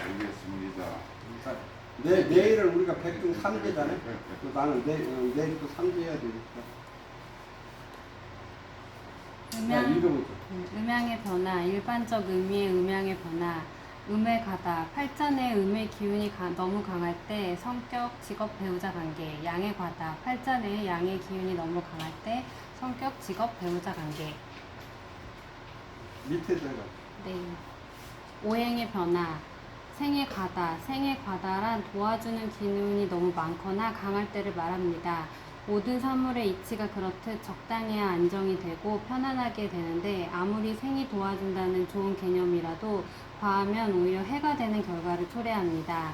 알겠습니다. 내일은 우리가 백중 삼재잖아요. 나는 내일도 삼재해야 되니까. 음양의 변화, 일반적 의미의 음양의 변화, 음에 가다, 팔전의 음의 기운이 너무 강할 때 성격, 직업, 배우자 관계, 양에 가다, 팔전의 양의 기운이 너무 강할 때 성격, 직업, 배우자 관계. 밑에다가. 네. 오행의 변화, 생에 가다, 생에 가다란 도와주는 기운이 너무 많거나 강할 때를 말합니다. 모든 사물의 이치가 그렇듯 적당해야 안정이 되고 편안하게 되는데 아무리 생이 도와준다는 좋은 개념이라도 과하면 오히려 해가 되는 결과를 초래합니다.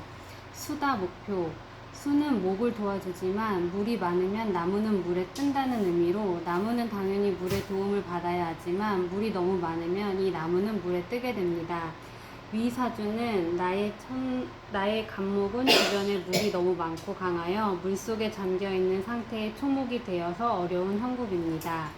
수다 목표. 수는 목을 도와주지만 물이 많으면 나무는 물에 뜬다는 의미로 나무는 당연히 물의 도움을 받아야 하지만 물이 너무 많으면 이 나무는 물에 뜨게 됩니다. 위사주는 나의 간목은 주변에 물이 너무 많고 강하여 물속에 잠겨있는 상태의 초목이 되어서 어려운 형국입니다.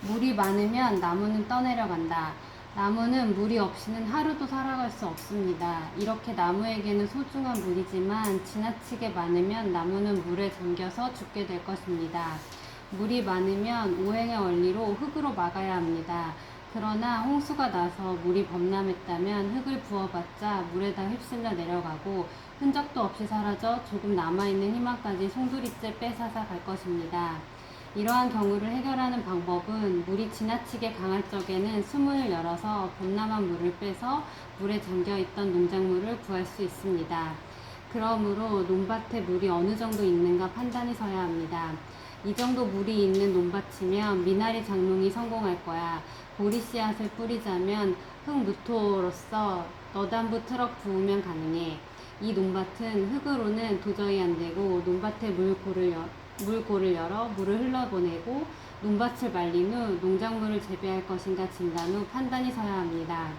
물이 많으면 나무는 떠내려간다. 나무는 물이 없이는 하루도 살아갈 수 없습니다. 이렇게 나무에게는 소중한 물이지만 지나치게 많으면 나무는 물에 잠겨서 죽게 될 것입니다. 물이 많으면 오행의 원리로 흙으로 막아야 합니다. 그러나 홍수가 나서 물이 범람했다면 흙을 부어봤자 물에다 휩쓸려 내려가고 흔적도 없이 사라져 조금 남아있는 희망까지 송두리째 빼앗아 갈 것입니다. 이러한 경우를 해결하는 방법은 물이 지나치게 강할 적에는 수문을 열어서 범람한 물을 빼서 물에 잠겨있던 농작물을 구할 수 있습니다. 그러므로 논밭에 물이 어느 정도 있는가 판단이 서야 합니다. 이 정도 물이 있는 논밭이면 미나리 장롱이 성공할 거야. 보리 씨앗을 뿌리자면 흙무토로서 너단부 트럭 부으면 가능해. 이 논밭은 흙으로는 도저히 안 되고 논밭에 물고를 열어 물을 흘러보내고 논밭을 말린 후 농작물을 재배할 것인가 진단 후 판단이 서야 합니다.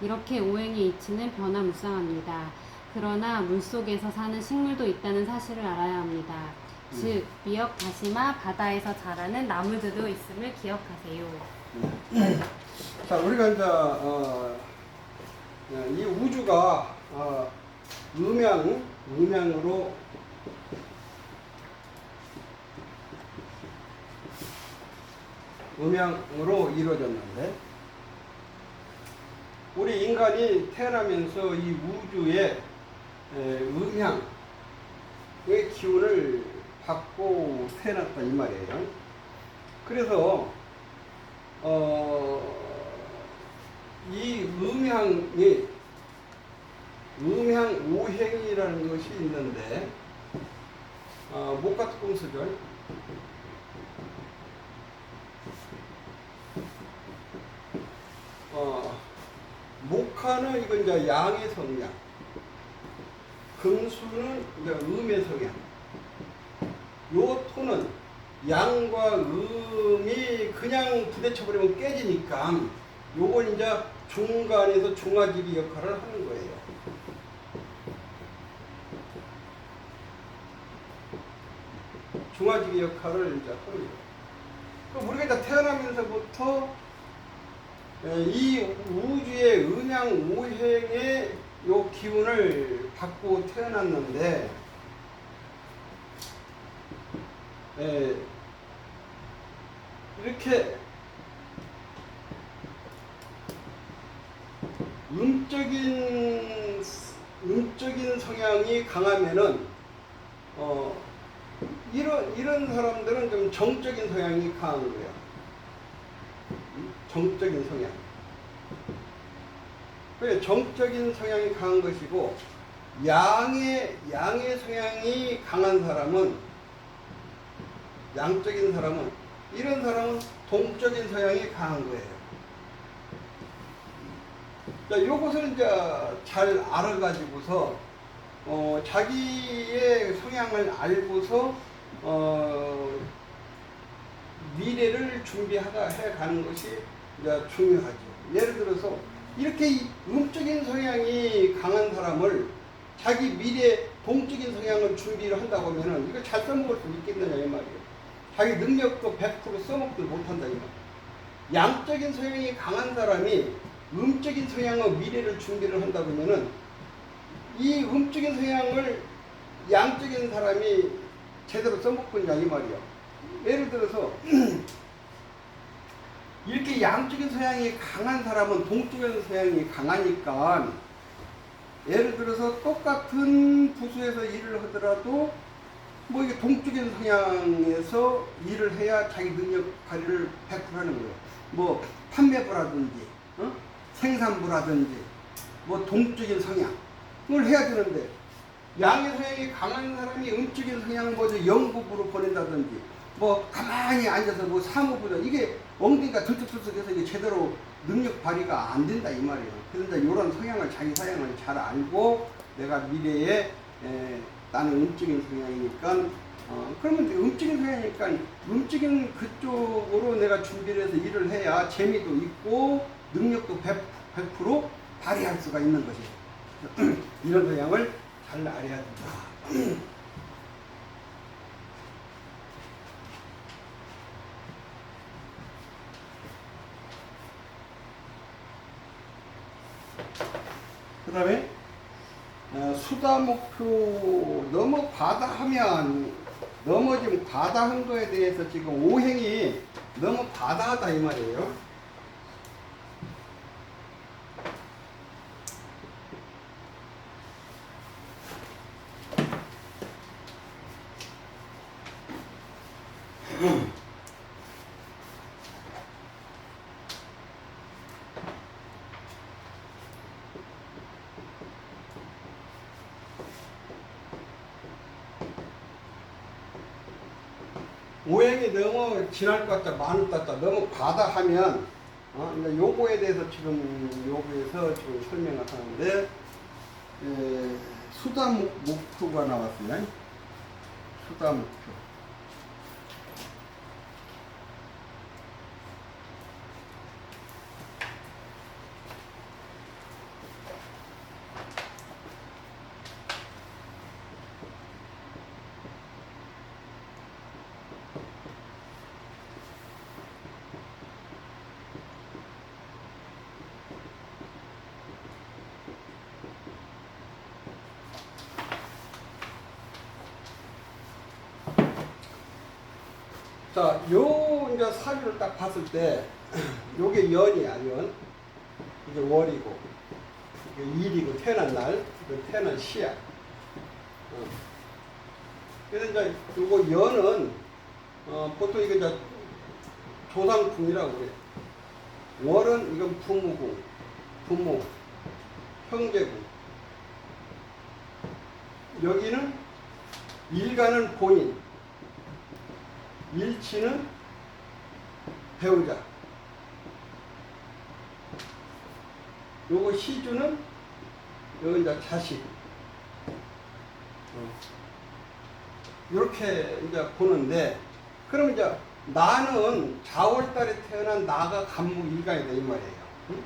이렇게 오행의 이치는 변화무쌍합니다. 그러나 물속에서 사는 식물도 있다는 사실을 알아야 합니다. 즉 미역, 다시마, 바다에서 자라는 나물들도 있음을 기억하세요. 자, 우리가 이제 이 우주가 음양으로 이루어졌는데 우리 인간이 태어나면서 이 우주의 음양의 기운을 받고 태어났다 이 말이에요. 그래서 이 음양 오행이라는 것이 있는데 목가특공수절 목화는 이건 이제 양의 성향, 금수는 이제 음의 성향, 요 토는 양과 음이 그냥 부딪혀버리면 깨지니까 요건 이제 중간에서 중화지기 역할을 하는 거예요. 중화지기 역할을 이제 합니다. 우리가 이제 태어나면서부터 이 우주의 음양 오행의 요 기운을 받고 태어났는데 이렇게 음적인 성향이 강하면은 이런 사람들은 좀 정적인 성향이 강한 거예요. 정적인 성향. 그래 정적인 성향이 강한 것이고 양의 성향이 강한 사람은 양적인 사람은 이런 사람은 동적인 성향이 강한 거예요. 자, 요것을 이제 잘 알아가지고서 자기의 성향을 알고서 미래를 준비해 가는 것이 이제 중요하죠. 예를 들어서 이렇게 음적인 성향이 강한 사람을 자기 미래 동적인 성향을 준비를 한다고 하면은 이거 잘 써먹을 수 있겠느냐 이 말이에요. 자기 능력도 100% 써먹지 못한다 이 말이에요. 양적인 성향이 강한 사람이 음적인 성향의 미래를 준비를 한다고 하면은 이 음적인 성향을 양적인 사람이 제대로 써먹고 있냐 이 말이야. 예를 들어서 이렇게 양적인 성향이 강한 사람은 동적인 성향이 강하니까, 예를 들어서 똑같은 부서에서 일을 하더라도 뭐 이게 동적인 성향에서 일을 해야 자기 능력 발휘를 100% 하는 거예요. 뭐 판매부라든지 생산부라든지 뭐 동적인 성향을 해야 되는데, 양의 성향이 강한 사람이 음적인 성향 먼저 영국으로 보낸다든지 뭐 가만히 앉아서 뭐 사무보다 이게 엉덩이가 들썩들썩해서 이게 제대로 능력 발휘가 안 된다 이 말이에요. 그래서 이런 성향을 자기 성향을 잘 알고 내가 미래에 나는 음적인 성향이니까 그러면 음적인 성향이니까 음적인 그쪽으로 내가 준비를 해서 일을 해야 재미도 있고 능력도 100% 발휘할 수가 있는 것이에요. 이런 성향을 잘 알아야 된다. 그 다음에 수다 목표 너무 과다하면 넘어지면 과다한 거에 대해서 지금 오행이 너무 과다하다 이 말이에요. 오행이 너무 지날 것 같다, 많을 것 같다, 너무 과다하면, 이제 요거에 대해서 지금 요거에서 지금 설명을 하는데, 수다 목표가 나왔습니다. 수다 목표. 자, 요 이제 사주를 딱 봤을 때, 요게 연이야, 연. 이게 월이고, 이게 일이고, 태어난 날, 이거 태어난 시야. 그래서 이제 요거 연은, 보통 이게 이제 조상풍이라고 그래. 월은 이건 부모고, 부모, 형제고. 여기는 일가는 본인. 일치는 배우자. 요거 시주는 여기 이제 자식. 이렇게 이제 보는데, 그럼 이제 나는 자월달에 태어난 나가 간목일간이다 이 말이에요. 응?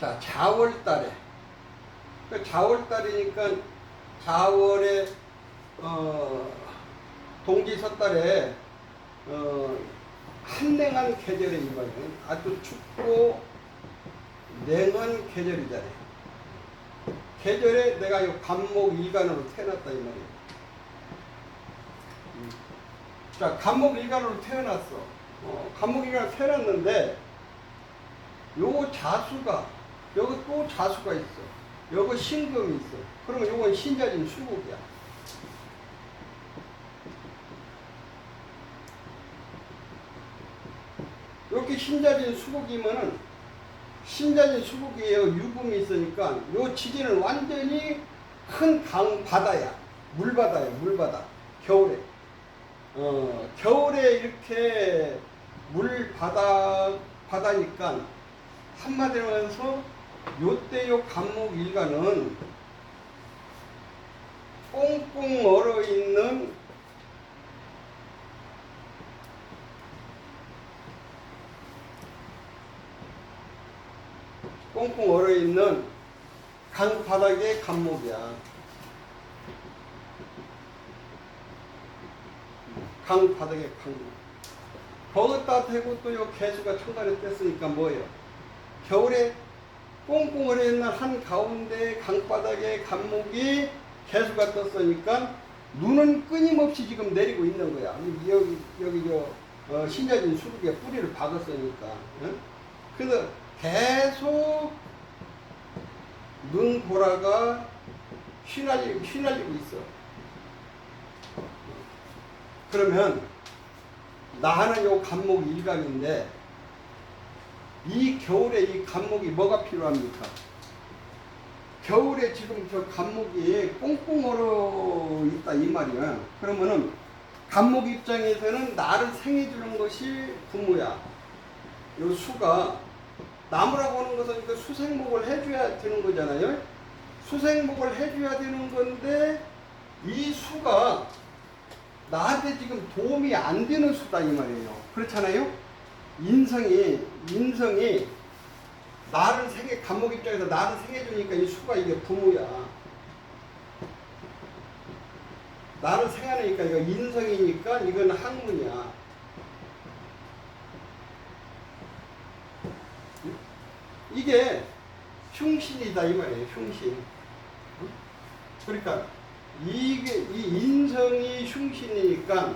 자, 자월달에. 자월달이니까 자월에 동지섣달에 한냉한 계절에 이 말이에요. 아주 춥고 냉한 계절이잖아요. 계절에 내가 이 간목일간으로 태어났다 이 말이에요. 자, 간목일간으로 태어났어. 간목일간으로 태어났는데 요 자수가 여기 또 자수가 있어. 여기 신금이 있어. 그러면 요건 신자진 수국이야. 이렇게 신자진 수국이면은 신자진 수국이에요. 유금이 있으니까 요 지진은 완전히 큰 바다야. 물바다야, 물바다. 겨울에. 겨울에 이렇게 바다니까 한마디로 해서 요때 요 간목일간은 꽁꽁 얼어있는 강바닥의 간목이야. 강바닥의 간목. 거기다 대고 또 요 개수가 천간에 뗐으니까 뭐예요? 겨울에 꽁꽁 얼어있는 한 가운데 강바닥에 감목이 개수가 떴으니까 눈은 끊임없이 지금 내리고 있는 거야. 여기 신여진 수국에 뿌리를 박았으니까. 응? 그래서 계속 눈보라가 휘날리고 있어. 그러면 나는 요 감목 일감인데 이 겨울에 이 감목이 뭐가 필요합니까? 겨울에 지금 저 감목이 꽁꽁 얼어 있다 이 말이야. 그러면은 감목 입장에서는 나를 생해주는 것이 부모야. 요 수가 나무라고 하는 것은 그 수생목을 해줘야 되는 거잖아요. 수생목을 해줘야 되는 건데 이 수가 나한테 지금 도움이 안 되는 수다 이 말이에요. 그렇잖아요. 인성이 나를 감목 입장에서 나를 생해주니까 이 수가 이게 부모야. 나를 생하니까 이거 인성이니까 이건 학문이야. 이게 흉신이다 이 말이에요. 흉신. 그러니까 이 인성이 흉신이니까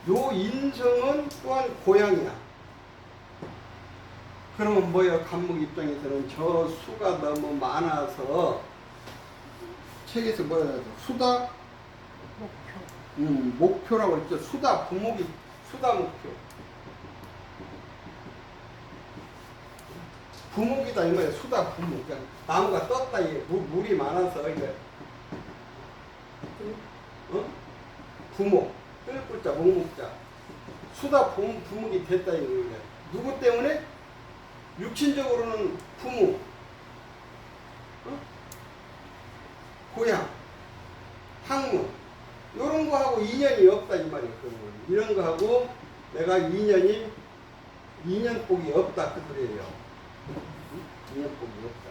요 인성은 또한 고향이야. 그러면 뭐예요? 감목 입장에서는 저 수가 너무 많아서 책에서 뭐라 해야 돼? 수다 목표라고 했죠. 수다 부목이 수다 목표. 부목이다 이 말이야. 수다 부목. 그러니까 나무가 떴다 이게 물이 많아서 이게 부목 뜰글자 목목자 수다 부목이 됐다 이거예요. 누구 때문에? 육신적으로는 부모, 고향, 학문 이런 거하고 인연이 없다 이 말이에요. 이런 거하고 내가 인연복이 없다 그 소리예요. 인연복이 없다.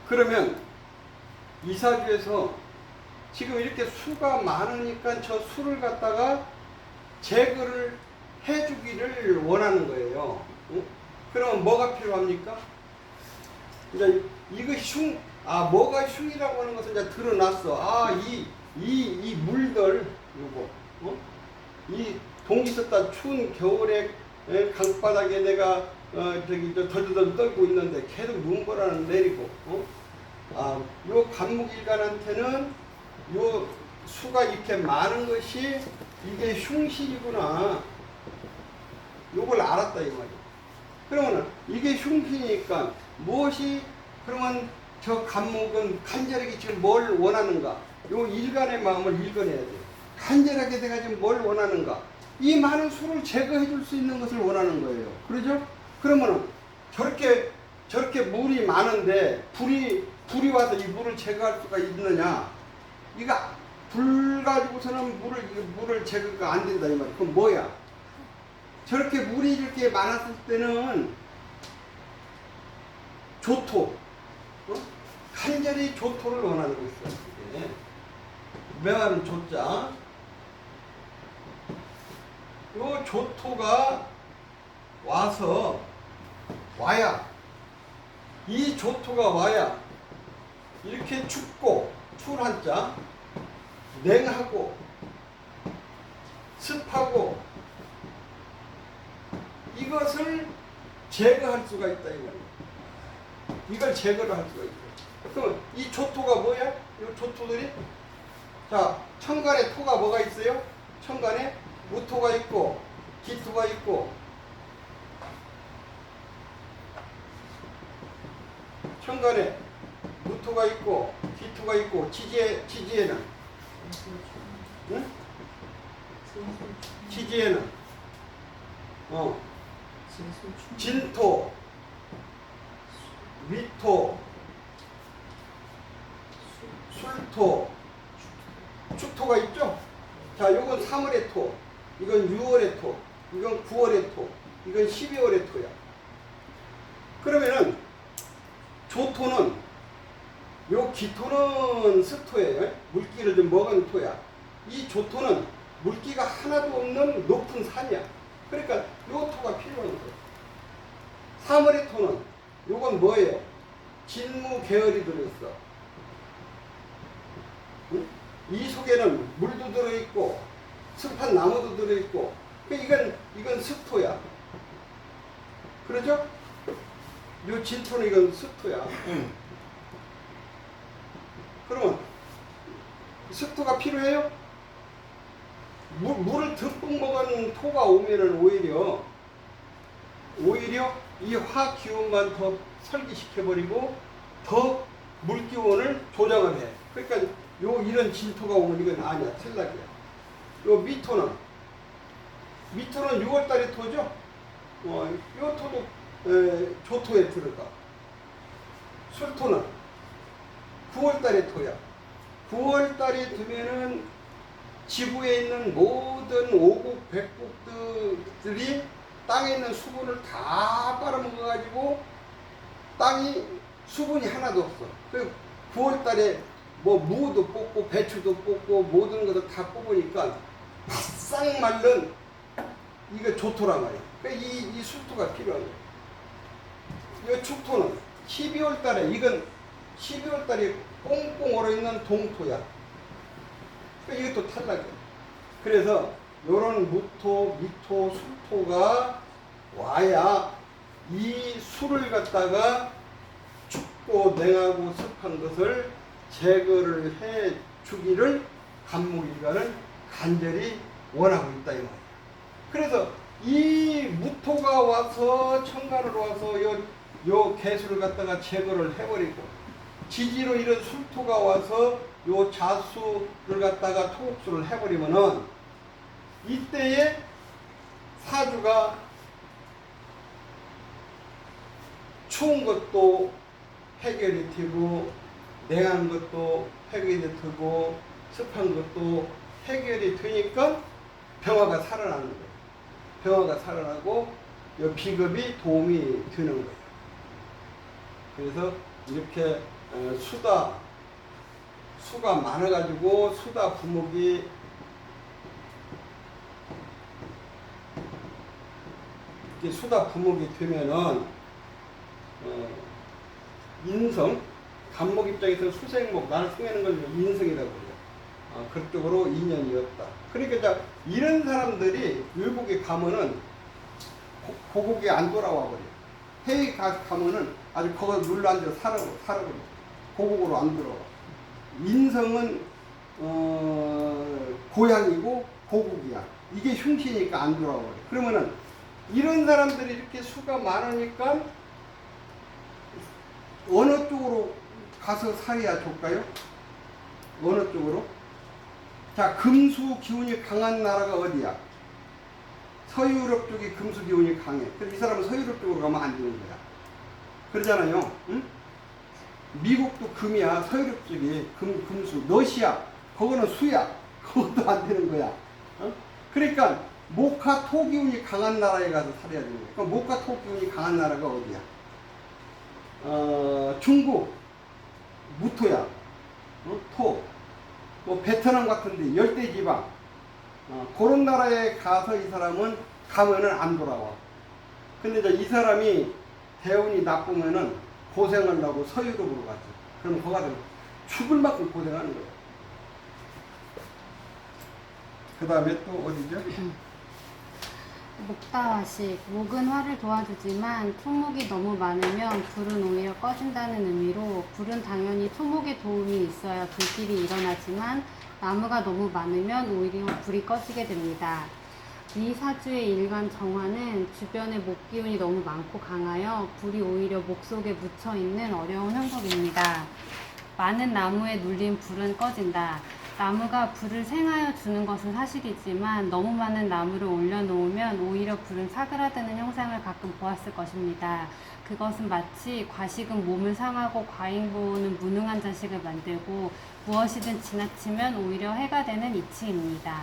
그러면 이사주에서 지금 이렇게 수가 많으니까 저 수를 갖다가 제거를 해주기를 원하는 거예요. 응? 그러면 뭐가 필요합니까? 이제 이거 뭐가 흉이라고 하는 것은 이제 드러났어. 이 물들, 요거, 이 동기 썼다 추운 겨울에 강바닥에 내가 덜덜덜 떨고 있는데 계속 눈보라는 내리고, 요 간목일간한테는 요 수가 이렇게 많은 것이 이게 흉신이구나. 요걸 알았다 이 말이야. 그러면 이게 흉신이니까 무엇이 그러면 저 간목은 간절하게 지금 뭘 원하는가? 요 일간의 마음을 읽어내야 돼. 간절하게 내가 지금 뭘 원하는가? 이 많은 수를 제거해 줄 수 있는 것을 원하는 거예요. 그러죠? 그러면은 저렇게 물이 많은데 불이 와서 이 물을 제거할 수가 있느냐? 이거 불 가지고서는 물을 제거가 안 된다 이 말이야. 그럼 뭐야? 저렇게 물이 이렇게 많았을 때는 조토, 간절히 조토를 원하는 것이죠. 매화는 조자. 요 조토가 와야 이 조토가 와야 이렇게 춥고 추울 한자 냉하고 습하고 이것을 제거할 수가 있다 이거예요. 이걸 제거를 할 수가 있어요. 그럼 이 조토가 뭐야? 이 조토들이 자 천간에 토가 뭐가 있어요? 천간에 무토가 있고 기토가 있고 천간에 무토가 있고 기토가 있고 지지에는 응? 지지에는 진토, 위토, 술토, 축토가 있죠? 자, 요건 3월의 토, 이건 6월의 토, 이건 9월의 토, 이건 12월의 토야. 그러면은 조토는 요 기토는 습토예요. 물기를 좀 먹은 토야. 이 조토는 물기가 하나도 없는 높은 산이야. 그러니까 요 토가 필요한 거예요. 사물의 토는 요건 뭐예요? 진무 계열이 들어있어. 응? 이 속에는 물도 들어있고 습한 나무도 들어있고 이건 습토야. 그러죠? 요 진토는 이건 습토야. 그러면 습토가 필요해요? 물을 듬뿍 먹은 토가 오면은 오히려 이 화학 기운만 더 설기시켜버리고 더 물 기운을 조정을 해. 그러니까 이런 진토가 오면 이건 아니야. 탈락이야. 요 미토는 6월달에 토죠? 요 토도 조토에 들어가. 술토는 9월달에 토야. 9월달에 두면은 지구에 있는 모든 오국, 백국들이 땅에 있는 수분을 다 빨아먹어가지고 땅이 수분이 하나도 없어. 그 9월달에 뭐 무도 뽑고 배추도 뽑고 모든 것을 다 뽑으니까 바싹 말른 이거 조토란 말이야. 그러니까 이 수토가 필요한 거야. 이 축토는 12월달에 이건 12월달에 꽁꽁 얼어있는 동토야. 그러니까 이것도 탈락이야. 그래서 요런 무토, 미토, 수토가 와야 이 수를 갖다가 춥고 냉하고 습한 것을 제거를 해 주기를 간목일가는 간절히 원하고 있다 이 말이야. 그래서 이 무토가 와서 천간으로 와서 요 개수를 갖다가 제거를 해버리고 지지로 이런 술토가 와서 요 자수를 갖다가 토옥수를 해버리면은 이때에 사주가 추운 것도 해결이 되고 냉한 것도 해결이 되고 습한 것도 해결이 되니까 병화가 살아나는 거예요. 병화가 살아나고 이 비급이 도움이 되는 거예요. 그래서 이렇게 수가 많아가지고 수다 부목이 이렇게 수다 부목이 되면은 인성, 간목 입장에서 수생목, 나를 승하는 걸 인성이라고 그래요. 그쪽으로 인연이었다. 그러니까 자, 이런 사람들이 외국에 가면은 고국에 안 돌아와 버려. 해외에 가면은 아주 거기서 눌러앉아 살아버려. 고국으로 안 들어와. 인성은 고향이고 고국이야. 이게 흉시니까 안 돌아와 버려. 그러면은 이런 사람들이 이렇게 수가 많으니까 어느 쪽으로 가서 살아야 좋을까요? 어느 쪽으로? 자, 금수 기운이 강한 나라가 어디야? 서유럽 쪽이 금수 기운이 강해. 그래서 이 사람은 서유럽 쪽으로 가면 안 되는 거야. 그러잖아요. 응? 미국도 금이야. 서유럽 쪽이 금수. 러시아, 거기는 수야. 그것도 안 되는 거야. 어? 그러니까 목화 토 기운이 강한 나라에 가서 살아야 되는 거야. 그러니까 목화 토 기운이 강한 나라가 어디야? 중국, 무토야. 토. 뭐 베트남 같은데 열대지방. 그런 나라에 가서 이 사람은 가면은 안 돌아와. 근데 이제 이 사람이 대운이 나쁘면은 고생을 하고 서유럽으로 가지. 그럼 거기 가서 죽을 만큼 고생하는 거야. 그 다음에 또 어디죠? 목다화식, 목은 화를 도와주지만 토목이 너무 많으면 불은 오히려 꺼진다는 의미로 불은 당연히 토목의 도움이 있어야 불길이 일어나지만 나무가 너무 많으면 오히려 불이 꺼지게 됩니다. 이 사주의 일간 정화는 주변에 목 기운이 너무 많고 강하여 불이 오히려 목 속에 묻혀있는 어려운 형국입니다. 많은 나무에 눌린 불은 꺼진다. 나무가 불을 생하여 주는 것은 사실이지만 너무 많은 나무를 올려놓으면 오히려 불은 사그라드는 형상을 가끔 보았을 것입니다. 그것은 마치 과식은 몸을 상하고 과잉보호는 무능한 자식을 만들고 무엇이든 지나치면 오히려 해가 되는 이치입니다.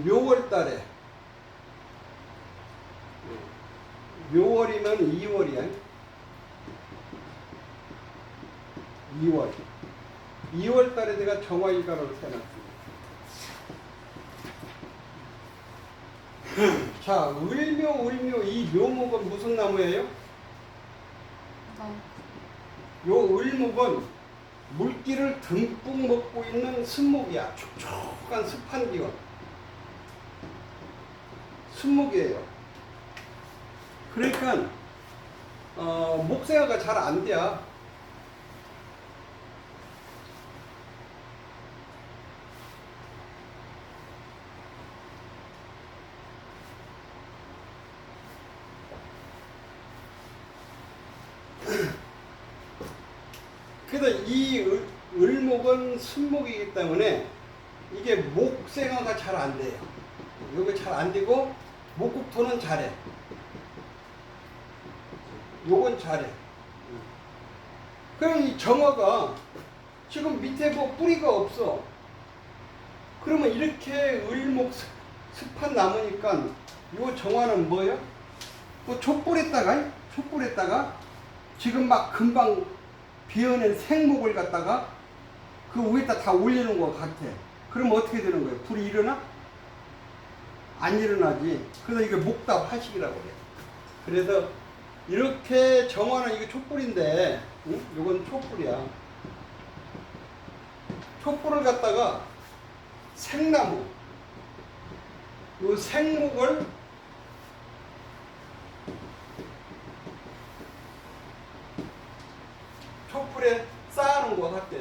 묘월 달에, 묘월이면 2월이야. 2월 달에 내가 정화일간을 세놨습니다. 자, 을묘 이 묘목은 무슨 나무예요? 요 을목은 물기를 듬뿍 먹고 있는 습목이야. 촉촉한 습한 기운. 습목이에요. 그러니까 목생화가 잘 안 돼요. 그래서 이 을목은 순목이기 때문에 이게 목생화가 잘 안 돼요. 이게 잘 안 되고 목국토는 잘해. 요건 잘해. 그럼 이 정화가 지금 밑에 뭐 뿌리가 없어. 그러면 이렇게 을목 습한 나무니까 요 정화는 뭐예요? 뭐 촛불에다가 지금 막 금방 비어낸 생목을 갖다가 그 위에다 다 올리는 것 같아. 그럼 어떻게 되는 거예요? 불이 일어나? 안 일어나지. 그래서 이게 목답 화식이라고 그래. 그래서 이렇게 정화는 이게 촛불인데, 응? 이건 촛불이야. 촛불을 갖다가 생나무, 요 생목을 촛불에 쌓아놓은 것 같아.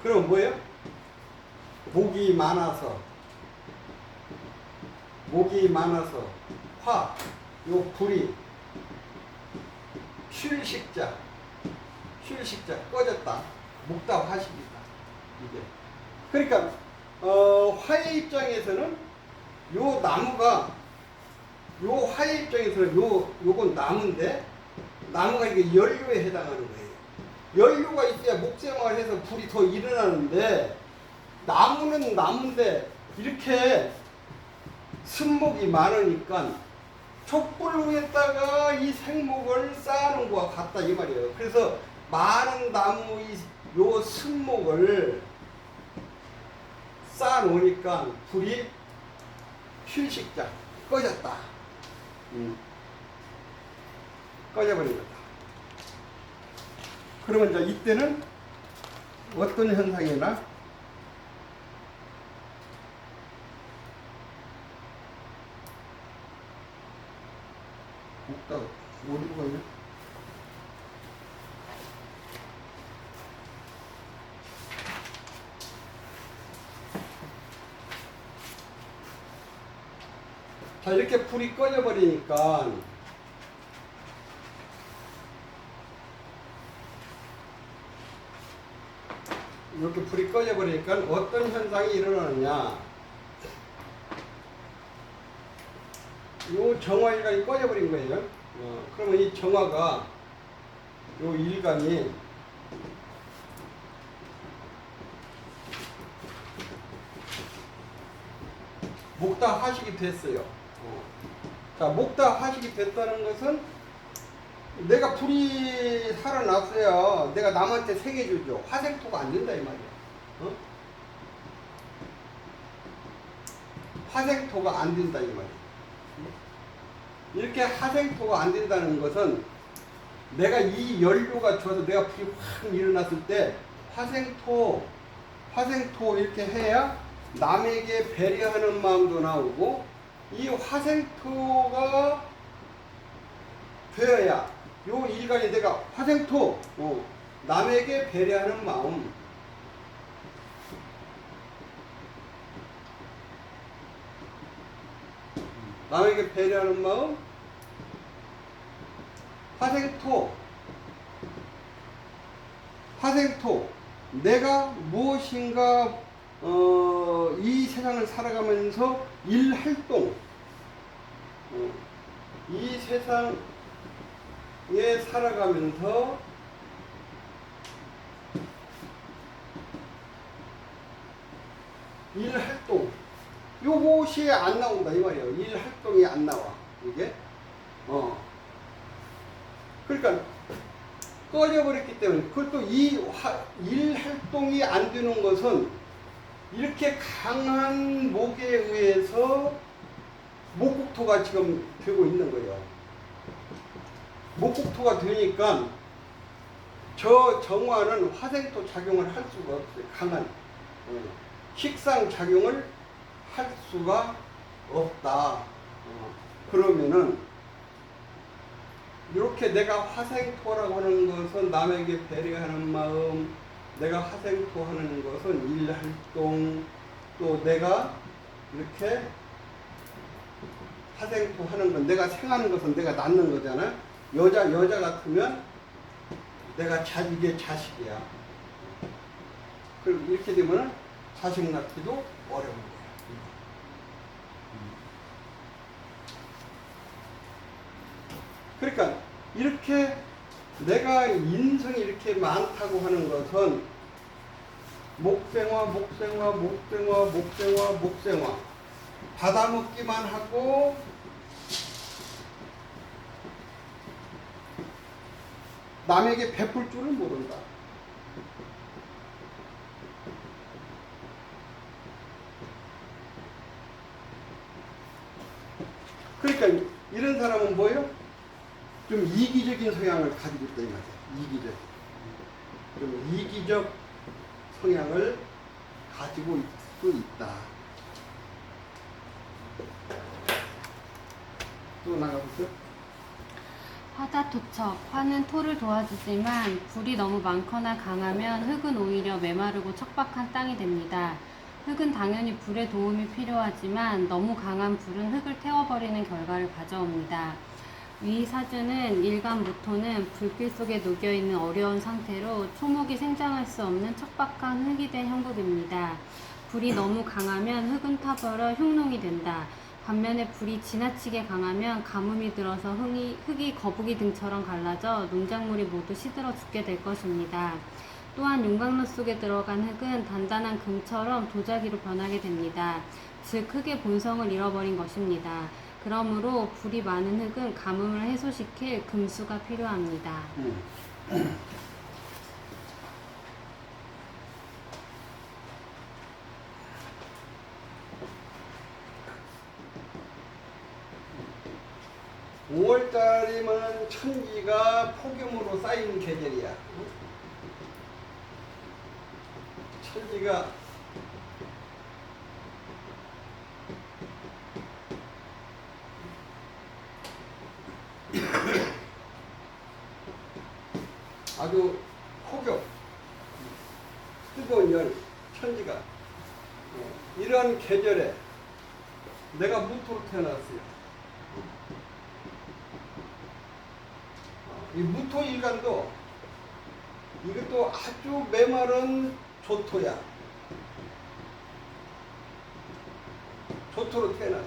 그럼 뭐예요? 목이 많아서 화, 요 불이 쉴식자 꺼졌다. 목답 화식이다. 이게. 그러니까 화의 입장에서는 요 나무가 요 화의 입장에서는 요건 나무인데 나무가 이게 연료에 해당하는 거예요. 연료가 있어야 목생화를 해서 불이 더 일어나는데 나무는 나무인데 이렇게 습목이 많으니까 촛불 위에다가 이 생목을 쌓아놓은 것과 같다 이 말이에요. 그래서 많은 나무 요 습목을 쌓아놓으니까 불이 휴식자 꺼졌다. 꺼져버린 거다. 그러면 이제 이때는 어떤 현상이 나? 목다 어디로 가냐? 자, 이렇게 불이 꺼져버리니까 이렇게 불이 꺼져버리니까 어떤 현상이 일어나느냐? 요 정화일간이 꺼져버린 거예요. 그러면 이 정화가 요 일간이 목다 화식이 됐어요. 자, 목다 화식이 됐다는 것은 내가 불이 살아났어야 내가 남한테 새겨주죠. 화생토가 안 된다 이 말이야. 화생토가 안 된다 이 말이야. 이렇게 화생토가 안 된다는 것은 내가 이 연료가 좋아서 내가 불이 확 일어났을 때 화생토 이렇게 해야 남에게 배려하는 마음도 나오고 이 화생토가 되어야 요 일간이 내가 화생토 남에게 배려하는 마음 남에게 배려하는 마음 화생토 내가 무엇인가 이 세상을 살아가면서 일활동 이 세상에 살아가면서 일활동 요것이 안 나온다 이 말이에요. 일활동이 안 나와 이게. 그러니까 꺼져버렸기 때문에 그것도 이 일활동이 안 되는 것은 이렇게 강한 목에 의해서 목국토가 지금 되고 있는 거예요. 목국토가 되니까 저 정화는 화생토 작용을 할 수가 없어요. 강한 식상 작용을 할 수가 없다. 그러면은 이렇게 내가 화생토라고 하는 것은 남에게 배려하는 마음, 내가 화생토 하는 것은 일활동, 또 내가 이렇게 화생토 하는 건 내가 생하는 것은 내가 낳는 거잖아. 여자 같으면 내가 이게 자식이야. 그럼 이렇게 되면 자식 낳기도 어려운 거야. 그러니까 이렇게 내가 인성이 이렇게 많다고 하는 것은 목생화 받아먹기만 하고 남에게 베풀 줄을 모른다. 그러니까 이런 사람은 뭐예요? 좀 이기적인 성향을 가지고 있다 이 말이에요. 좀 이기적 성향을 가지고 있을 수 있다. 또 나가보세요. 화다토척. 화는 토를 도와주지만 불이 너무 많거나 강하면 흙은 오히려 메마르고 척박한 땅이 됩니다. 흙은 당연히 불의 도움이 필요하지만 너무 강한 불은 흙을 태워버리는 결과를 가져옵니다. 위 사주는 일간 무토는 불길 속에 녹여있는 어려운 상태로 초목이 생장할 수 없는 척박한 흙이 된 형국입니다. 불이 너무 강하면 흙은 타버려 흉농이 된다. 반면에 불이 지나치게 강하면 가뭄이 들어서 흙이 거북이 등처럼 갈라져 농작물이 모두 시들어 죽게 될 것입니다. 또한 용광로 속에 들어간 흙은 단단한 금처럼 도자기로 변하게 됩니다. 즉 흙의 본성을 잃어버린 것입니다. 그러므로 불이 많은 흙은 가뭄을 해소시킬 금수가 필요합니다. 5월달이면 천지가 폭염으로 쌓이는 계절이야. 천지가 아주 폭염, 뜨거운 열, 천지가 이런 계절에 내가 무토로 태어났어요. 이 무토 일간도 이것도 아주 메마른 조토야. 조토로 태어났어.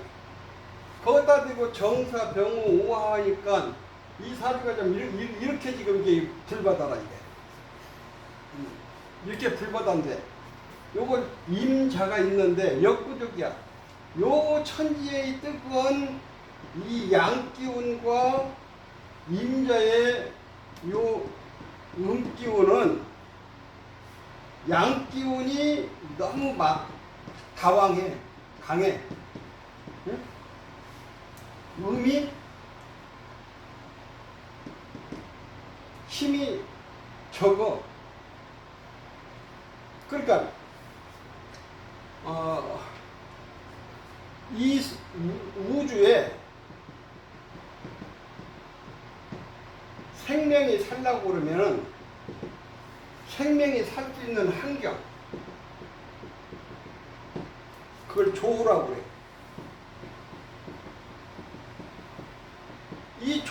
거기다 대고 정사, 병우, 오화하니까 이 사주가 좀 이렇게 지금 이게 불바다라 이게. 이렇게 불바다인데 요건 임자가 있는데 역부족이야. 요 천지의 이 뜨거운 이 양기운과 임자의 요 음기운은 양기운이 너무 다왕해, 강해. 응? 음이 힘이 적어. 그러니까 이 우주에 생명이 살라고 그러면은 생명이 살 수 있는 환경, 그걸 조우라고 그래. 이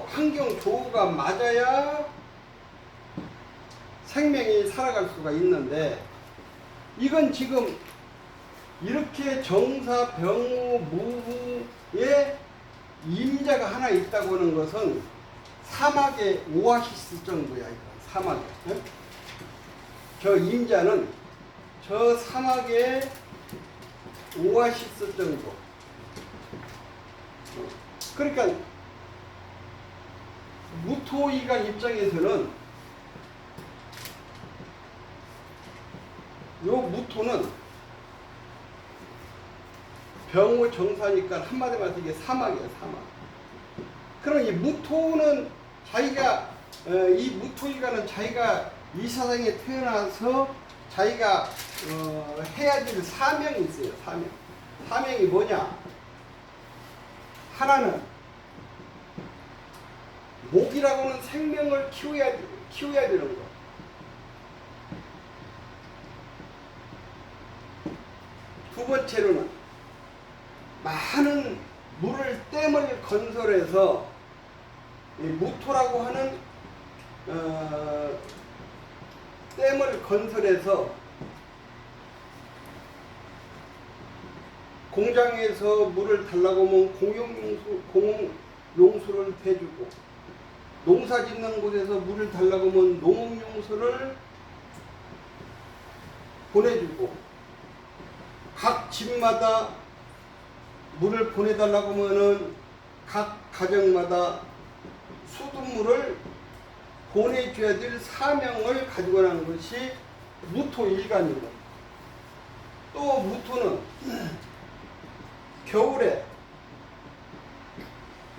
환경 조우가 맞아야 생명이 살아갈 수가 있는데, 이건 지금 이렇게 정사, 병우, 무후에 임자가 하나 있다고 하는 것은 사막의 오아시스 정도야. 이거 사막에. 응? 저 임자는 저 사막에 오아시스 정도. 그러니까 무토이간 입장에서는 요 무토는 병호 정사니까 한마디로 말해서 이게 사막이에요, 사막. 그럼 이 무토는 자기가 이 무토이가는 자기가 이 세상에 태어나서 자기가 해야 될 사명이 있어요. 사명이 뭐냐? 하나는 목이라고는 생명을 키워야 되는 거. 두 번째로는 많은 댐을 건설해서 이 무토라고 하는 댐을 건설해서 공장에서 물을 달라고 하면 공용용수를 대주고, 농사 짓는 곳에서 물을 달라고 하면 농업용수를 보내주고, 각 집마다 물을 보내달라고 하면은 각 가정마다 수돗물을 보내줘야 될 사명을 가지고 나는 것이 무토일간이고, 또 무토는 겨울에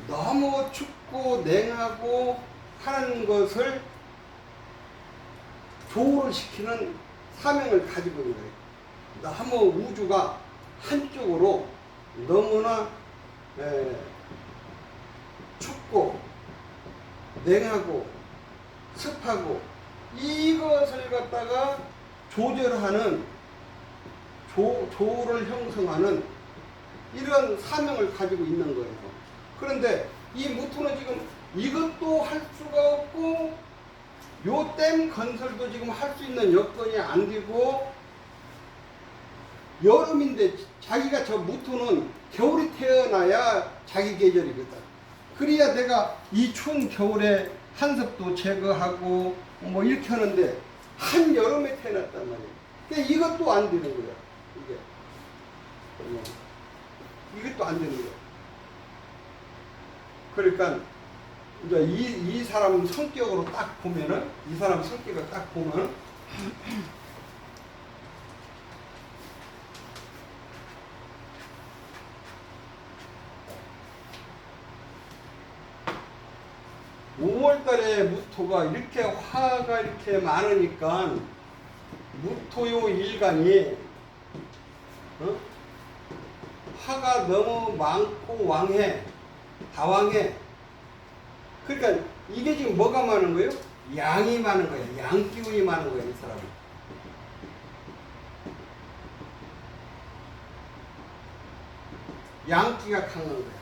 너무 춥고 냉하고 하는 것을 조우를 시키는 사명을 가지고 있는 거예요. 너무 우주가 한쪽으로 너무나 춥고 냉하고 습하고 이것을 갖다가 조절하는 조우를 형성하는 이런 사명을 가지고 있는 거예요. 그런데 이 무토는 지금 이것도 할 수가 없고 요 댐 건설도 지금 할 수 있는 여건이 안 되고 여름인데 자기가 저 무토는 겨울이 태어나야 자기 계절이거든. 그래야 내가 이 추운 겨울에 한습도 제거하고 뭐 이렇게 하는데 한여름에 태어났단 말이에요. 근데 이것도 안 되는 거야. 이것도 안 되는 거야. 그러니까 이제 이 사람 성격으로 딱 보면은, 이 사람 성격을 딱 보면 (5월달에) 무토가 이렇게 화가 이렇게 많으니까 무토요 일간이 화가 너무 많고 왕해, 다왕해. 그러니까 이게 지금 뭐가 많은 거예요? 양이 많은 거예요. 양 기운이 많은 거예요, 이 사람은. 양기가 강한 거야.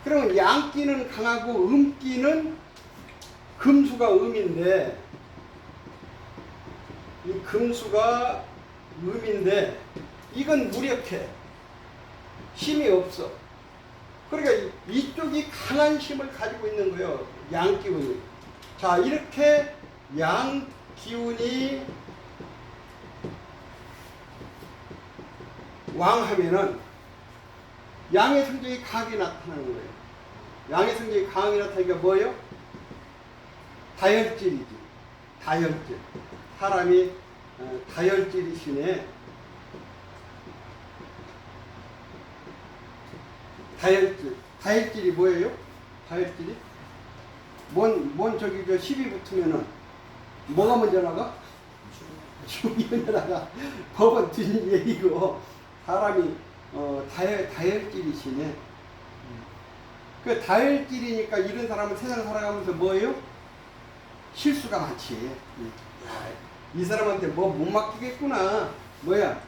그러면 양기는 강하고 음기는, 금수가 음인데, 이 금수가 음인데 이건 무력해. 힘이 없어. 그러니까 이쪽이 강한 힘을 가지고 있는 거예요. 양기운이. 자, 이렇게 양기운이 왕하면은 양의 성격이 강하게 나타나는 거예요. 양의 성격이 강하게 나타나니까 뭐예요? 다혈질이지. 다혈질. 사람이 다혈질이시네. 다혈질. 다혈질이 뭐예요? 다혈질이? 저기 10이 붙으면은 뭐가 먼저 나가? 죽이 먼저 나가. 법은 뒤진 얘기고, 사람이 다혈질이시네. 그 다혈질이니까 이런 사람은 세상 살아가면서 뭐예요? 실수가 많지. 이 사람한테 뭐 못 맡기겠구나. 뭐야?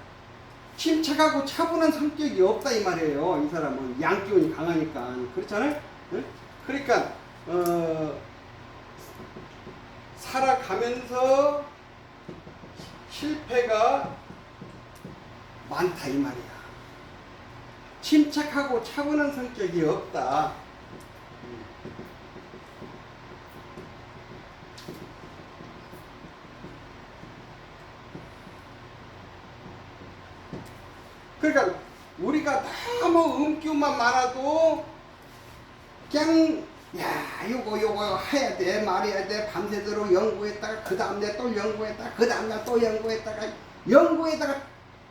침착하고 차분한 성격이 없다 이 말이에요. 이 사람은 양기운이 강하니까. 그렇잖아요? 응? 그러니까 살아가면서 실패가 많다 이 말이야. 침착하고 차분한 성격이 없다. 그러니까 우리가 너무 음기운만 많아도 그냥 야 요거 해야 돼 말해야 돼 밤새도록 연구했다가 그 다음날 또 연구했다가 그 다음날 또 연구했다가